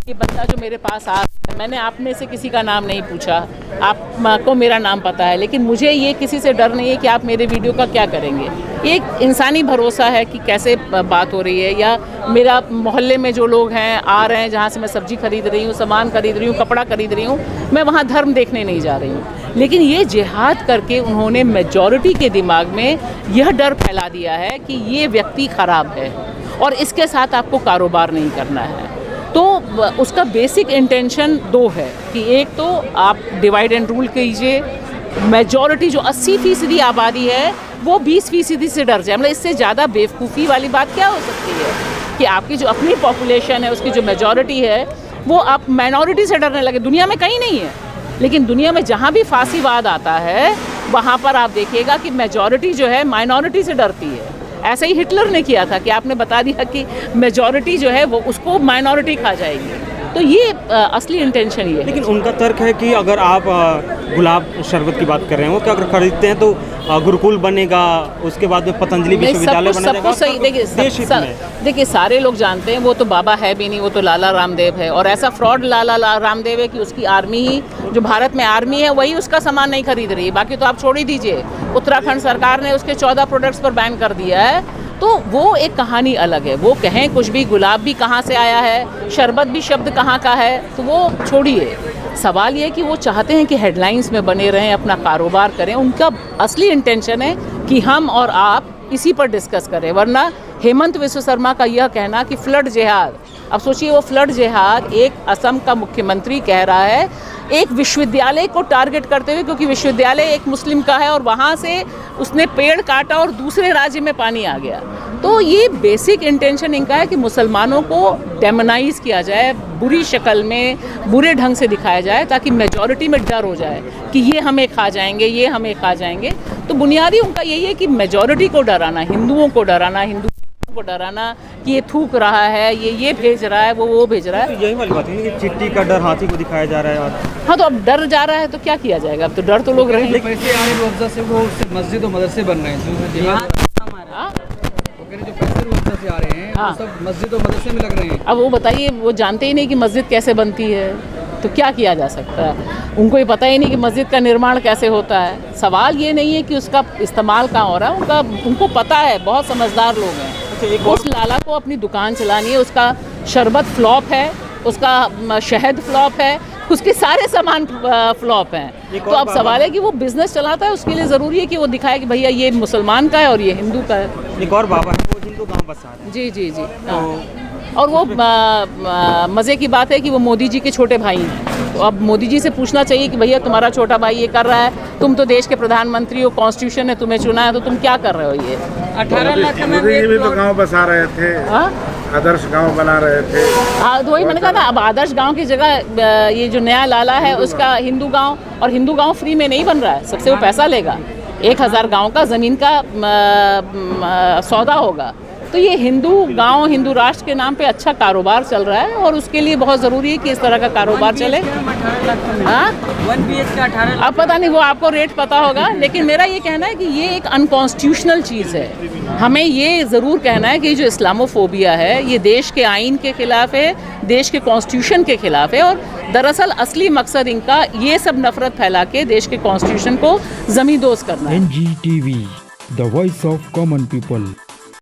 ये बंदा जो मेरे पास आ, मैंने आप में से किसी का नाम नहीं पूछा, आपको मेरा नाम पता है, लेकिन मुझे ये किसी से डर नहीं है कि आप मेरे वीडियो का क्या करेंगे। एक इंसानी भरोसा है कि कैसे बात हो रही है, या मेरा मोहल्ले में जो लोग हैं आ रहे हैं, जहाँ से मैं सब्जी खरीद रही हूँ, सामान खरीद रही हूँ, कपड़ा खरीद रही हूँ, मैं वहाँ धर्म देखने नहीं जा रही हूँ। लेकिन ये जिहाद करके उन्होंने मेजॉरिटी के दिमाग में यह डर फैला दिया है कि ये व्यक्ति ख़राब है और इसके साथ आपको कारोबार नहीं करना है। तो उसका बेसिक इंटेंशन दो है कि एक तो आप डिवाइड एंड रूल कीजिए, मेजॉरिटी जो 80% आबादी है वो 20% से डर जाए। मतलब इससे ज़्यादा बेवकूफ़ी वाली बात क्या हो सकती है कि आपकी जो अपनी पॉपुलेशन है, उसकी जो मेजॉरिटी है, वो आप माइनॉरिटी से डरने लगे। दुनिया में कहीं नहीं है, लेकिन दुनिया में जहाँ भी फांसीवाद आता है वहाँ पर आप देखिएगा कि मेजॉरिटी जो है माइनॉरिटी से डरती है। ऐसे ही हिटलर ने किया था कि आपने बता दिया कि मेजॉरिटी जो है वो उसको माइनॉरिटी खा जाएगी। तो ये असली इंटेंशन ये है। लेकिन उनका तर्क है कि अगर आप गुलाब शरबत की बात कर रहे हैं, वो क्या अगर खरीदते हैं तो गुरुकुल बनेगा, उसके बाद में पतंजलि विश्वविद्यालय बना जाएगा। सही देखिए सारे लोग जानते हैं वो तो बाबा है भी नहीं, वो तो लाला रामदेव है। और ऐसा फ्रॉड लाला रामदेव है कि उसकी आर्मी ही, जो भारत में आर्मी है, वही उसका सामान नहीं खरीद रही है। बाकी तो आप छोड़ ही दीजिए, उत्तराखंड सरकार ने उसके 14 प्रोडक्ट्स पर बैन कर दिया है। तो वो एक कहानी अलग है। वो कहें कुछ भी, गुलाब भी कहाँ से आया है, शरबत भी शब्द कहाँ का है, तो वो छोड़िए। सवाल ये कि वो चाहते हैं कि हेडलाइंस में बने रहें, अपना कारोबार करें। उनका असली इंटेंशन है कि हम और आप इसी पर डिस्कस करें। वरना हेमंत विश्व शर्मा का यह कहना कि फ्लड जिहाद, अब सोचिए वो फ्लड जिहाद एक असम का मुख्यमंत्री कह रहा है, एक विश्वविद्यालय को टारगेट करते हुए, क्योंकि विश्वविद्यालय एक मुस्लिम का है और वहाँ से उसने पेड़ काटा और दूसरे राज्य में पानी आ गया। तो ये बेसिक इंटेंशन इनका है कि मुसलमानों को डेमोनाइज किया जाए, बुरी शक्ल में, बुरे ढंग से दिखाया जाए, ताकि मेजॉरिटी में डर हो जाए कि ये हमें खा जाएंगे, ये हमें खा जाएंगे। तो बुनियादी उनका यही है कि मेजॉरिटी को डराना, हिंदुओं को डराना, हिंदू को डराना कि ये थूक रहा है, ये भेज रहा है, वो भेज रहा है। तो यही वाली बात है कि चिट्टी का डर हाथी को दिखाया जा रहा है। और हाँ, तो अब डर जा रहा है तो क्या किया जाएगा? अब तो डर तो लोग रहेंगे। पैसे आ रहे वजह से वो मस्जिद और मदरसे बन रहे हैं, जो पैसे वजह से आ रहे हैं वो सब मस्जिद और मदरसे में लग रहे हैं। अब वो बताइए, वो जानते ही नहीं कि मस्जिद कैसे बनती है, तो क्या किया जा सकता है? उनको ये पता ही नहीं कि मस्जिद का निर्माण कैसे होता है। सवाल ये नहीं है कि उसका इस्तेमाल कहाँ हो रहा है, उनको पता है, बहुत समझदार लोग हैं। उस लाला को अपनी दुकान चलानी है, उसका शरबत फ्लॉप है, उसका शहद फ्लॉप है, उसके सारे सामान फ्लॉप हैं। तो अब सवाल है कि वो बिजनेस चलाता है, उसके लिए ज़रूरी है कि वो दिखाए कि भैया ये मुसलमान का है और ये हिंदू का है। एक और बाबा है वो जिनको गाँव बसा रहे हैं। जी और वो मज़े की बात है कि वो मोदी जी के छोटे भाई हैं। तो अब मोदी जी से पूछना चाहिए कि भैया तुम्हारा छोटा भाई ये कर रहा है, तुम तो देश के प्रधानमंत्री हो, कॉन्स्टिट्यूशन ने तुम्हें चुना है, तो तुम क्या कर रहे हो? ये 18 लाख में भी तो गाँव बसा रहे थे, आदर्श गांव बना रहे थे। हाँ, तो वही मैंने कहा ना, अब आदर्श गांव की जगह ये जो नया लाला है उसका हिंदू गांव, और हिंदू गांव फ्री में नहीं बन रहा है, सबसे वो पैसा लेगा। 1000 गांव का ज़मीन का सौदा होगा। तो ये हिंदू गांव, हिंदू राष्ट्र के नाम पे अच्छा कारोबार चल रहा है, और उसके लिए बहुत ज़रूरी है कि इस तरह का कारोबार चले। हाँ, 1 BHK 18 लाख। अब पता नहीं, वो आपको रेट पता होगा, लेकिन मेरा ये कहना है कि ये एक अनकॉन्स्टिट्यूशनल चीज़ है। हमें ये ज़रूर कहना है कि जो इस्लामोफोबिया है ये देश के आइन के ख़िलाफ़ है, देश के कॉन्स्टिट्यूशन के ख़िलाफ़ है, और दरअसल असली मकसद इनका ये सब नफ़रत फैला के देश के कॉन्स्टिट्यूशन को ज़मींदोज़ करना है। NGTV, the voice of common people।